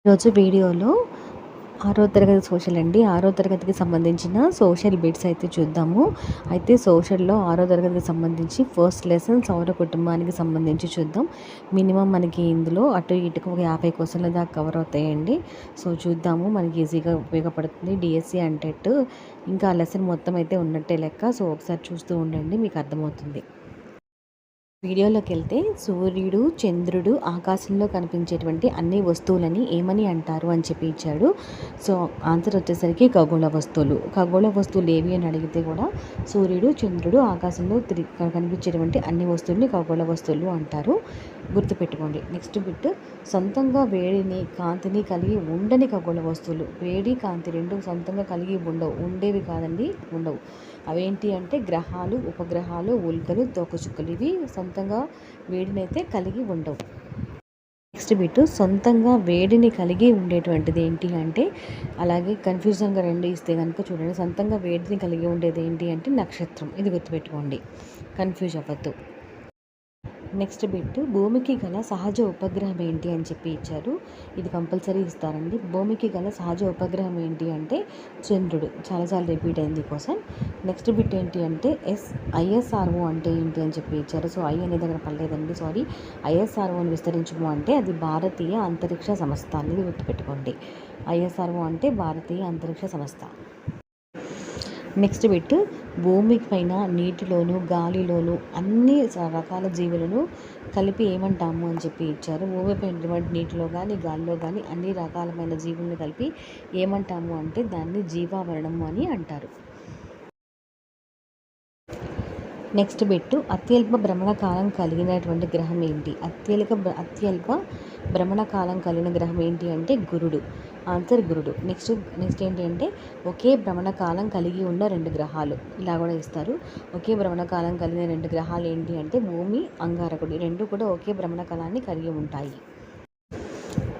ఈరోజు వీడియోలో 6వ తరగతి సోషల్ అండి. 6వ తరగతికి సంబంధించిన సోషల్ బిట్స్ అయితే చూద్దాము. అయితే సోషల్‌లో 6వ తరగతికి సంబంధించి ఫస్ట్ లెసన్ సౌర కుటుంబానికి సంబంధించి చూద్దాం. మినిమమ్ మనకి ఇందులో అటు ఇటుకు ఒక 50 క్వెషన్ల దాకా కవర్ అవుతాయండి. సో చూద్దాము, మనకి ఈజీగా ఉపయోగపడుతుంది. డిఎస్సి అండ్ టెట్ ఇంకా లెసన్ మొత్తం అయితే ఉన్నట్టే లెక్క. సో ఒకసారి చూస్తూ ఉండండి, మీకు అర్థమవుతుంది. వీడియోలోకి వెళ్తే సూర్యుడు, చంద్రుడు, ఆకాశంలో కనిపించేటువంటి అన్ని వస్తువులని ఏమని అంటారు అని చెప్పి ఇచ్చాడు. సో ఆన్సర్ వచ్చేసరికి ఖగోళ వస్తువులు. ఖగోళ వస్తువులు ఏవి అని అడిగితే కూడా సూర్యుడు, చంద్రుడు, ఆకాశంలో కనిపించేటువంటి అన్ని వస్తువుల్ని ఖగోళ వస్తువులు అంటారు. గుర్తుపెట్టుకోండి. నెక్స్ట్ బిట్, సొంతంగా వేడిని, కాంతిని కలిగి ఉండని ఖగోళ వస్తువులు. వేడి, కాంతి రెండు సొంతంగా కలిగి ఉండవు. ఉండేవి కాదండి, ఉండవు. అవేంటి అంటే గ్రహాలు, ఉపగ్రహాలు, ఉల్కలు, తోకచుక్కలు. ఇవి సొంతంగా వేడినైతే కలిగి ఉండవు. నెక్స్ట్ బిట్, సొంతంగా వేడిని కలిగి ఉండేటువంటిది ఏంటి అంటే, అలాగే కన్ఫ్యూజన్గా రెండు ఇస్తే కనుక చూడండి. సొంతంగా వేడిని కలిగి ఉండేది ఏంటి అంటే నక్షత్రం. ఇది గుర్తుపెట్టుకోండి, కన్ఫ్యూజ్ అవ్వద్దు. నెక్స్ట్ బిట్, భూమికి గల సహజ ఉపగ్రహం ఏంటి అని చెప్పి ఇచ్చారు. ఇది కంపల్సరీ ఇస్తారండి. భూమికి గల సహజ ఉపగ్రహం ఏంటి అంటే చంద్రుడు. చాలాసార్లు రిపీట్ అయింది క్వశ్చన్. నెక్స్ట్ బిట్ ఏంటి అంటే ఐఎస్ఆర్ఓ అంటే ఏంటి అని చెప్పి ఇచ్చారు. సో ఐ అనే దగ్గర పర్లేదండి, సారీ. ఐఎస్ఆర్ఓని విస్తరించము అంటే అది భారతీయ అంతరిక్ష సంస్థ అనేది గుర్తుపెట్టుకోండి. ఐఎస్ఆర్ఓ అంటే భారతీయ అంతరిక్ష సంస్థ. నెక్స్ట్ బిట్, భూమి పైన నీటిలోను, గాలిలోను అన్ని రకాల జీవులను కలిపి ఏమంటాము అని చెప్పి ఇచ్చారు. భూమిపై నీటిలో కానీ గాలిలో కానీ అన్ని రకాలమైన జీవులను కలిపి ఏమంటాము అంటే దాన్ని జీవావరణము అని అంటారు. నెక్స్ట్ బిట్, అత్యల్ప భ్రమణ కాలం కలిగినటువంటి గ్రహం ఏంటి? అత్యల్ప భ్రమణ కాలం కలిగిన గ్రహం ఏంటి అంటే గురుడు. ఆన్సర్ గురుడు. నెక్స్ట్ ఏంటి అంటే ఒకే భ్రమణ కాలం కలిగి ఉన్న రెండు గ్రహాలు. ఇలా కూడా ఇస్తారు. ఒకే భ్రమణ కాలం కలిగిన రెండు గ్రహాలు ఏంటి అంటే భూమి, అంగారకుడు. రెండు కూడా ఒకే భ్రమణ కాలాన్ని కలిగి ఉంటాయి.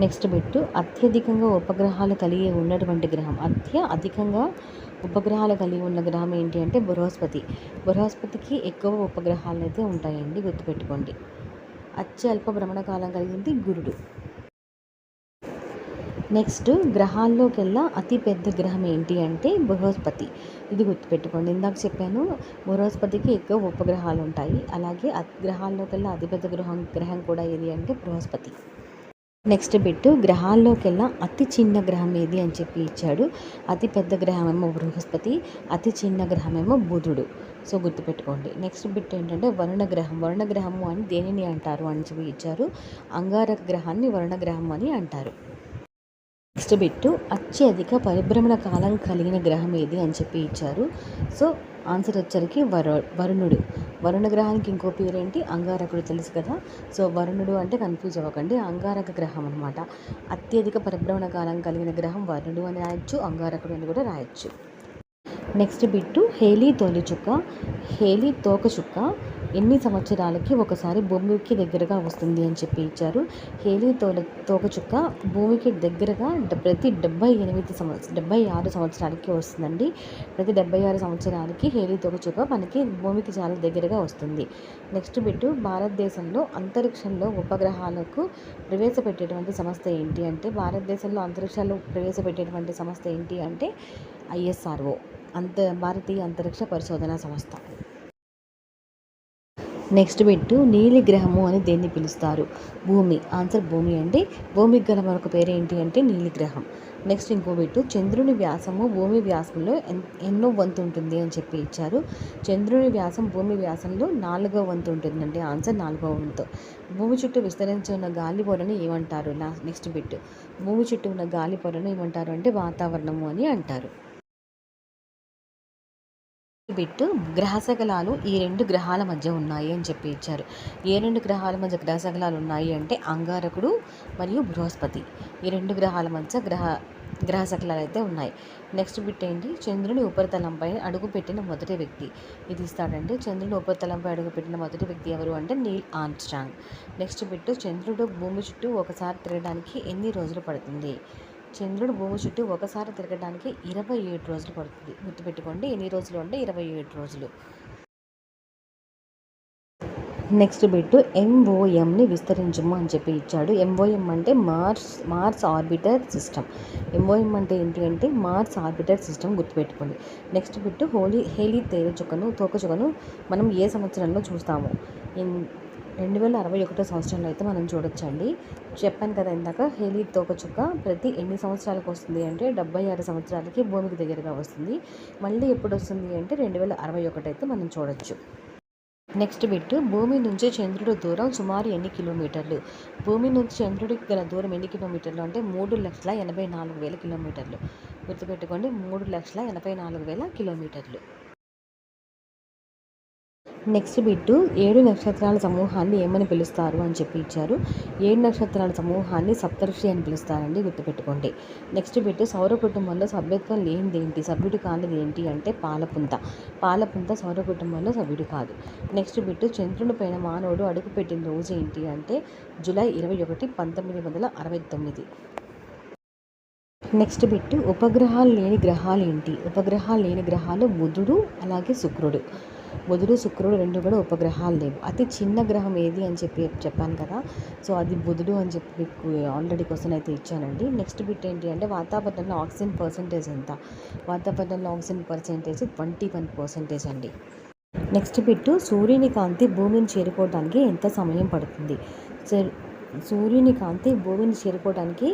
నెక్స్ట్ బిట్, అత్యధికంగా ఉపగ్రహాలు కలిగి ఉన్నటువంటి గ్రహం. అధికంగా ఉపగ్రహాలు కలిగి ఉన్న గ్రహం ఏంటి అంటే బృహస్పతి. బృహస్పతికి ఎక్కువ ఉపగ్రహాలు అయితే ఉంటాయండి, గుర్తుపెట్టుకోండి. అత్యల్ప భ్రమణ కాలం కలిగింది గురుడు. నెక్స్ట్, గ్రహాల్లోకెల్లా అతి పెద్ద గ్రహం ఏంటి అంటే బృహస్పతి. ఇది గుర్తుపెట్టుకోండి. ఇందాక చెప్పాను బృహస్పతికి ఎక్కువ ఉపగ్రహాలు ఉంటాయి. అలాగే గ్రహాల్లోకెల్లా అతిపెద్ద గ్రహం కూడా ఏది అంటే బృహస్పతి. నెక్స్ట్ బిట్, గ్రహాల్లోకెల్లా అతి చిన్న గ్రహం ఏది అని చెప్పి ఇచ్చాడు. అతి పెద్ద గ్రహమేమో బృహస్పతి, అతి చిన్న గ్రహమేమో బుధుడు. సో గుర్తుపెట్టుకోండి. నెక్స్ట్ బిట్ ఏంటంటే వరుణగ్రహము అని దేనిని అంటారు అని చెప్పి ఇచ్చారు. అంగారక గ్రహాన్ని వరుణగ్రహం అని అంటారు. నెక్స్ట్ బిట్, అత్యధిక పరిభ్రమణ కాలం కలిగిన గ్రహం ఏది అని చెప్పి ఇచ్చారు. సో ఆన్సర్ వచ్చరికి వరుణుడు. వరుణ గ్రహానికి ఇంకో పేరేంటి? అంగారకుడు, తెలుసు కదా. సో వరుణుడు అంటే కన్ఫ్యూజ్ అవ్వకండి, అంగారక గ్రహం అనమాట. అత్యధిక పరిభ్రమణ కాలం కలిగిన గ్రహం వరుణుడు అని రాయొచ్చు, అంగారకుడు అని కూడా రాయొచ్చు. నెక్స్ట్ బిట్టు, హేలీ తోకచుక్క ఎన్ని సంవత్సరాలకి ఒకసారి భూమికి దగ్గరగా వస్తుంది అని చెప్పి ఇచ్చారు. హేలీ తోకచుక్క భూమికి దగ్గరగా ప్రతి 76 సంవత్సరాలకి వస్తుందండి. ప్రతి 76 సంవత్సరాలకి హేలీ తోకచుక్క మనకి భూమికి చాలా దగ్గరగా వస్తుంది. నెక్స్ట్ బిట్టు, భారతదేశంలో అంతరిక్షంలో ఉపగ్రహాలకు ప్రవేశపెట్టేటువంటి సంస్థ ఏంటి అంటే భారతదేశంలో అంతరిక్షాలు ప్రవేశపెట్టేటువంటి సంస్థ ఏంటి అంటే ఐఎస్ఆర్ఓ, భారతీయ అంతరిక్ష పరిశోధనా సంస్థ. నెక్స్ట్ బిట్, నీలి గ్రహము అని దేన్ని పిలుస్తారు? భూమి. ఆన్సర్ భూమి అండి. భూమికి గల మరొక పేరు ఏంటి అంటే నీలి గ్రహం. నెక్స్ట్ ఇంకో బిట్, చంద్రుని వ్యాసము భూమి వ్యాసంలో ఎన్నో వంతు ఉంటుంది అని చెప్పి ఇచ్చారు. చంద్రుని వ్యాసం భూమి వ్యాసంలో 4వ వంతు ఉంటుందండి. ఆన్సర్ 4వ వంతు. భూమి చుట్టూ విస్తరించి ఉన్న గాలి పొరను ఏమంటారు? నెక్స్ట్ బిట్, భూమి చుట్టూ ఉన్న గాలి పొరను ఏమంటారు అంటే వాతావరణము అని అంటారు. బిట్, గ్రహశకలాలు ఈ రెండు గ్రహాల మధ్య ఉన్నాయి అని చెప్పి ఇచ్చారు. ఏ రెండు గ్రహాల మధ్య గ్రహశకలాలు ఉన్నాయి అంటే అంగారకుడు మరియు బృహస్పతి. ఈ రెండు గ్రహాల మధ్య గ్రహశకలాలు అయితే ఉన్నాయి. నెక్స్ట్ బిట్ ఏంటి? చంద్రుని ఉపరితలంపై అడుగుపెట్టిన మొదటి వ్యక్తి. ఇది ఇస్తాడంటే చంద్రుని ఉపరితలంపై అడుగుపెట్టిన మొదటి వ్యక్తి ఎవరు అంటే నీల్ ఆర్మ్స్ట్రాంగ్. నెక్స్ట్ బిట్, చంద్రుడు భూమి చుట్టూ ఒకసారి తిరగడానికి ఎన్ని రోజులు పడుతుంది? చంద్రుడు భూమి చుట్టూ ఒకసారి తిరగడానికి 27 రోజులు పడుతుంది. గుర్తుపెట్టుకోండి, ఎన్ని రోజులు అంటే 27 రోజులు. నెక్స్ట్ బిట్ ఎంఓఎంని విస్తరించము అని చెప్పి ఇచ్చాడు. ఎంఓఎం అంటే మార్స్ ఆర్బిటర్ సిస్టమ్. ఎంఓఎం అంటే ఏంటి అంటే మార్స్ ఆర్బిటర్ సిస్టమ్, గుర్తుపెట్టుకోండి. నెక్స్ట్ బిట్ హేలీ తోకచుక్కను మనం ఏ సంవత్సరంలో చూస్తాము? 2061 సంవత్సరంలో అయితే మనం చూడొచ్చండి. చెప్పాను కదా ఇందాక, హేలీ తోకచుక్క ప్రతి ఎన్ని సంవత్సరాలకు వస్తుంది అంటే 76 సంవత్సరాలకి భూమికి దగ్గరగా వస్తుంది. మళ్ళీ ఎప్పుడు వస్తుంది అంటే 2061 అయితే మనం చూడొచ్చు. నెక్స్ట్ బిట్ భూమి నుంచి చంద్రుడి దూరం సుమారు ఎన్ని కిలోమీటర్లు? భూమి నుంచి చంద్రుడికి గల దూరం ఎన్ని కిలోమీటర్లు అంటే 3,84,000 కిలోమీటర్లు. గుర్తుపెట్టుకోండి, 3,84,000 కిలోమీటర్లు. నెక్స్ట్ బిట్ 7 నక్షత్రాల సమూహాన్ని ఏమని పిలుస్తారు అని చెప్పి ఇచ్చారు. 7 నక్షత్రాల సమూహాన్ని సప్తర్షి అని పిలుస్తారండి, గుర్తుపెట్టుకోండి. నెక్స్ట్ బిట్ సౌర కుటుంబంలో సభ్యత్వం లేనిది ఏంటి, సభ్యుడు కానిది ఏంటి అంటే పాలపుంత సౌర కుటుంబంలో సభ్యుడు కాదు. నెక్స్ట్ బిట్ చంద్రుని పైన మానవుడు అడుగుపెట్టిన రోజు ఏంటి అంటే జూలై 21, 1969. నెక్స్ట్ బిట్ ఉపగ్రహాలు లేని గ్రహాలు ఏంటి? ఉపగ్రహాలు లేని గ్రహాలు బుధుడు అలాగే శుక్రుడు. బుధుడు శుక్రుడు రెండు కూడా ఉపగ్రహాలు లేవు. అతి చిన్న గ్రహం ఏది అని చెప్పాను కదా, సో అది బుధుడు అని చెప్పి మీకు ఆల్రెడీ క్వశ్చన్ అయితే ఇచ్చానండి. నెక్స్ట్ బిట్ ఏంటి అంటే వాతావరణంలో ఆక్సిజన్ పర్సెంటేజ్ ఎంత? వాతావరణంలో ఆక్సిజన్ పర్సెంటేజ్ 21% అండి. నెక్స్ట్ బిట్ సూర్యుని కాంతి భూమిని చేరుకోవడానికి ఎంత సమయం పడుతుంది? సూర్యుని కాంతి భూమిని చేరుకోవడానికి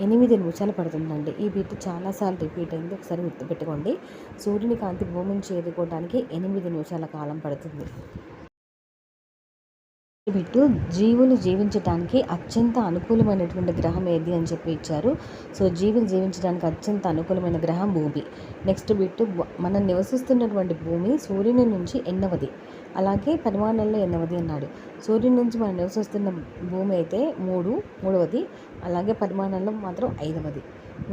8 నిమిషాలు పడుతుందండి. ఈ బిట్ చాలాసార్లు రిపీట్ అయింది, ఒకసారి గుర్తుపెట్టుకోండి. సూర్యుని కాంతి భూమిని చేరుకోవడానికి 8 నిమిషాల కాలం పడుతుంది. ఈ బిట్టు జీవులు జీవించడానికి అత్యంత అనుకూలమైనటువంటి గ్రహం ఏది అని చెప్పి ఇచ్చారు. సో జీవులు జీవించడానికి అత్యంత అనుకూలమైన గ్రహం భూమి. నెక్స్ట్ బిట్టు మనం నివసిస్తున్నటువంటి భూమి సూర్యుని నుంచి ఎన్నవది, అలాగే పరిమాణంలో ఎన్నవది అన్నాడు. సూర్యుని నుంచి మనం నివసిస్తున్న భూమి అయితే మూడవది, అలాగే పరిమాణంలో మాత్రం 5వది.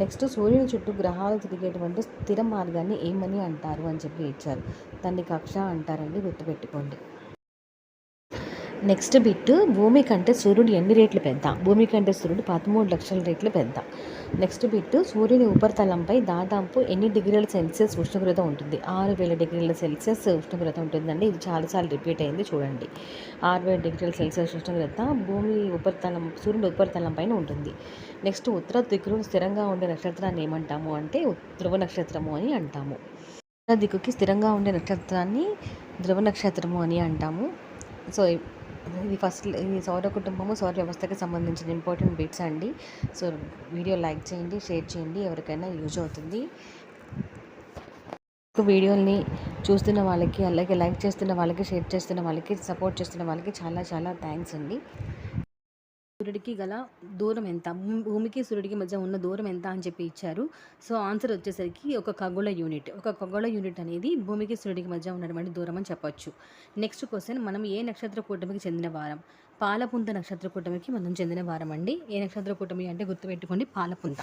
నెక్స్ట్ సూర్యుని చుట్టూ గ్రహాలు తిరిగేటువంటి స్థిర మార్గాన్ని ఏమని అంటారు అని చెప్పి ఇచ్చారు. దాన్ని కక్ష అంటారండి, గుర్తుపెట్టుకోండి. నెక్స్ట్ బిట్ భూమి కంటే సూర్యుడు ఎన్ని రెట్లు పెద్ద? భూమి కంటే సూర్యుడు 13 లక్షల రెట్లు పెద్ద. నెక్స్ట్ బిట్ సూర్యుని ఉపరితలంపై దాదాపు ఎన్ని డిగ్రీల సెల్సియస్ ఉష్ణోగ్రత ఉంటుంది? 6,000 డిగ్రీల సెల్సియస్ ఉష్ణోగ్రత ఉంటుందండి. ఇది చాలాసార్లు రిపీట్ అయింది, చూడండి. 6,000 డిగ్రీల సెల్సియస్ ఉష్ణోగ్రత సూర్యుని ఉపరితలం పైన ఉంటుంది. నెక్స్ట్ ఉత్తర దిక్కును స్థిరంగా ఉండే నక్షత్రాన్ని ఏమంటాము అంటే ధ్రువ నక్షత్రము అని అంటాము. ఉత్తర దిక్కుకి స్థిరంగా ఉండే నక్షత్రాన్ని ధ్రువ నక్షత్రము అని అంటాము. సో ఇది సౌర కుటుంబము, సౌర వ్యవస్థకి సంబంధించిన ఇంపార్టెంట్ బిట్స్ అండి. సో వీడియో లైక్ చేయండి, షేర్ చేయండి, ఎవరికైనా యూజ్ అవుతుంది. వీడియోని చూస్తున్న వాళ్ళకి, అలాగే లైక్ చేస్తున్న వాళ్ళకి, షేర్ చేస్తున్న వాళ్ళకి, సపోర్ట్ చేస్తున్న వాళ్ళకి చాలా చాలా థ్యాంక్స్ అండి. సూర్యుడికి గల దూరం ఎంత? భూమికి సూర్యుడికి మధ్య ఉన్న దూరం ఎంత అని చెప్పి ఇచ్చారు. సో ఆన్సర్ వచ్చేసరికి ఒక ఖగోళ యూనిట్ అనేది భూమికి సూర్యుడికి మధ్య ఉన్నటువంటి దూరం అని చెప్పొచ్చు. నెక్స్ట్ క్వశ్చన్, మనం ఏ నక్షత్ర కూటమికి చెందిన వారం? పాలపుంత నక్షత్ర కూటమికి మనం చెందిన వారం అండి. ఏ నక్షత్ర కూటమి అంటే గుర్తుపెట్టుకోండి, పాలపుంత.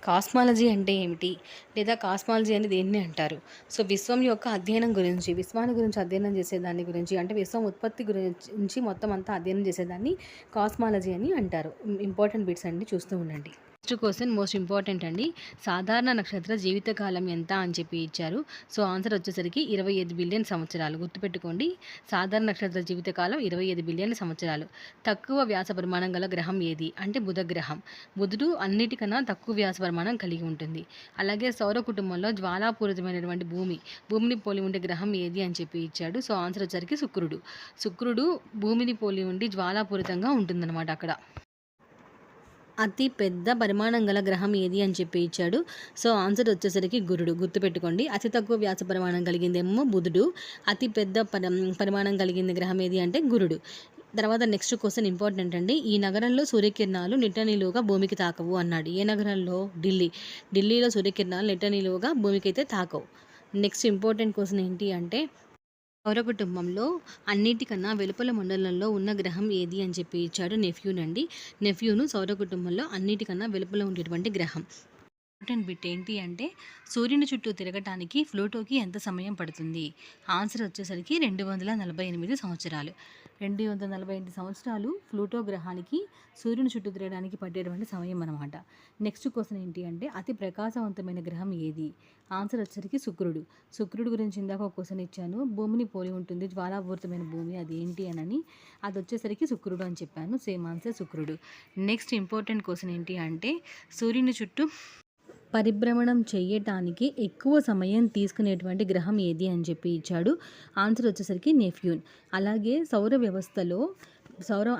కాస్మాలజీ అంటే ఏమిటి, లేదా కాస్మాలజీ అనేది దేన్ని అంటారు? సో విశ్వం యొక్క అధ్యయనం గురించి, విశ్వాన్ని గురించి అధ్యయనం చేసేదాన్ని గురించి, అంటే విశ్వం ఉత్పత్తి గురించి మొత్తం అంతా అధ్యయనం చేసేదాన్ని కాస్మాలజీ అని అంటారు. ఇంపార్టెంట్ బిట్స్ అండి, చూస్తూ ఉండండి. నెక్స్ట్ క్వశ్చన్ మోస్ట్ ఇంపార్టెంట్ అండి. సాధారణ నక్షత్ర జీవితకాలం ఎంత అని చెప్పి ఇచ్చారు. సో ఆన్సర్ వచ్చేసరికి 25 బిలియన్ సంవత్సరాలు. గుర్తుపెట్టుకోండి, సాధారణ నక్షత్ర జీవితకాలం 25 బిలియన్ సంవత్సరాలు. తక్కువ వ్యాస పరిమాణం గల గ్రహం ఏది అంటే బుధ గ్రహం. బుధుడు అన్నిటికన్నా తక్కువ వ్యాస పరిమాణం కలిగి ఉంటుంది. అలాగే సౌర కుటుంబంలో జ్వాలాపూరితమైనటువంటి భూమిని పోలి ఉండే గ్రహం ఏది అని చెప్పి ఇచ్చాడు. సో ఆన్సర్ వచ్చేసరికి శుక్రుడు భూమిని పోలి ఉండి జ్వాలాపూరితంగా ఉంటుందన్నమాట అక్కడ. అతి పెద్ద పరిమాణం గల గ్రహం ఏది అని చెప్పి ఇచ్చాడు. సో ఆన్సర్ వచ్చేసరికి గురుడు. గుర్తుపెట్టుకోండి, అతి తక్కువ వ్యాస పరిమాణం కలిగిందేమో బుధుడు, అతి పెద్ద పరిమాణం కలిగింది గ్రహం ఏది అంటే గురుడు. తర్వాత నెక్స్ట్ క్వశ్చన్ ఇంపార్టెంట్ అండి. ఈ నగరంలో సూర్యకిరణాలు నిట్టనిలువుగా భూమికి తాకవు అన్నాడు. ఏ నగరంలో? ఢిల్లీలో సూర్యకిరణాలు నిట్టనిలువుగా భూమికి అయితే తాకవు. నెక్స్ట్ ఇంపార్టెంట్ క్వశ్చన్ ఏంటి అంటే సౌర కుటుంబంలో అన్నిటికన్నా వెలుపల మండలంలో ఉన్న గ్రహం ఏది అని చెప్పి ఇచ్చాడు. నెప్ట్యూన్ అండి. నెప్ట్యూన్ సౌర కుటుంబంలో అన్నిటికన్నా వెలుపల ఉండేటువంటి గ్రహం. ఇంపార్టెంట్ బిట్ ఏంటి అంటే సూర్యుని చుట్టూ తిరగటానికి ప్లూటోకి ఎంత సమయం పడుతుంది? ఆన్సర్ వచ్చేసరికి 248 సంవత్సరాలు. 248 సంవత్సరాలు ప్లూటో గ్రహానికి సూర్యుని చుట్టూ తిరగడానికి పట్టేటువంటి సమయం అనమాట. నెక్స్ట్ క్వశ్చన్ ఏంటి అంటే అతి ప్రకాశవంతమైన గ్రహం ఏది? ఆన్సర్ వచ్చేసరికి శుక్రుడు. శుక్రుడు గురించి ఇందాక ఒక క్వశ్చన్ ఇచ్చాను. భూమిని పోలి ఉంటుంది, జ్వాలాపూరితమైన భూమి, అది ఏంటి అని. అది వచ్చేసరికి శుక్రుడు అని చెప్పాను. సేమ్ ఆన్సర్ శుక్రుడు. నెక్స్ట్ ఇంపార్టెంట్ క్వశ్చన్ ఏంటి అంటే సూర్యుని చుట్టూ పరిభ్రమణం చేయటానికి ఎక్కువ సమయం తీసుకునేటువంటి గ్రహం ఏది అని చెప్పి ఇచ్చాడు. ఆన్సర్ వచ్చేసరికి నెప్ట్యూన్. అలాగే సౌర వ్యవస్థలో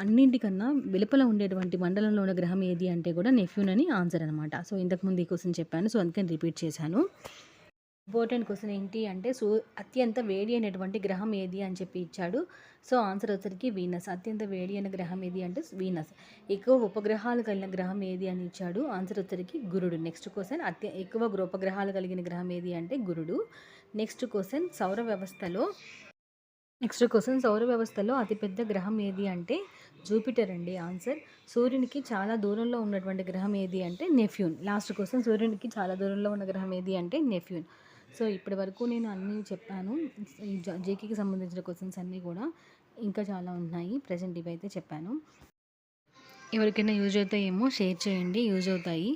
అన్నింటికన్నా వెలుపల ఉండేటువంటి మండలంలో ఉన్న గ్రహం ఏది అంటే కూడా నెప్ట్యూన్ అని ఆన్సర్ అనమాట. సో ఇంతకుముందు ఈ క్వశ్చన్ చెప్పాను, సో అందుకని రిపీట్ చేశాను. ఇంపార్టెంట్ క్వశ్చన్ ఏంటి అంటే అత్యంత వేడి అయినటువంటి గ్రహం ఏది అని చెప్పి ఇచ్చాడు. సో ఆన్సర్ వచ్చరికి వీనస్. అత్యంత వేడి అయిన గ్రహం ఏది అంటే వీనస్. ఎక్కువ ఉపగ్రహాలు కలిగిన గ్రహం ఏది అని ఇచ్చాడు. ఆన్సర్ వచ్చరికి గురుడు. నెక్స్ట్ క్వశ్చన్ ఎక్కువ ఉపగ్రహాలు కలిగిన గ్రహం ఏది అంటే గురుడు. నెక్స్ట్ క్వశ్చన్ సౌర వ్యవస్థలో అతిపెద్ద గ్రహం ఏది అంటే జూపిటర్ అండి ఆన్సర్. సూర్యునికి చాలా దూరంలో ఉన్నటువంటి గ్రహం ఏది అంటే నెప్ట్యూన్. లాస్ట్ క్వశ్చన్ సూర్యునికి చాలా దూరంలో ఉన్న గ్రహం ఏది అంటే నెప్ట్యూన్. సో ఇప్పటి వరకు నేను అన్నీ చెప్పాను. ఈ జేకేకి సంబంధించిన క్వశ్చన్స్ అన్నీ కూడా ఇంకా చాలా ఉన్నాయి. ప్రజెంట్ ఇవైతే చెప్పాను. ఎవరికైనా యూజ్ అవుతాయేమో షేర్ చేయండి, యూజ్ అవుతాయి.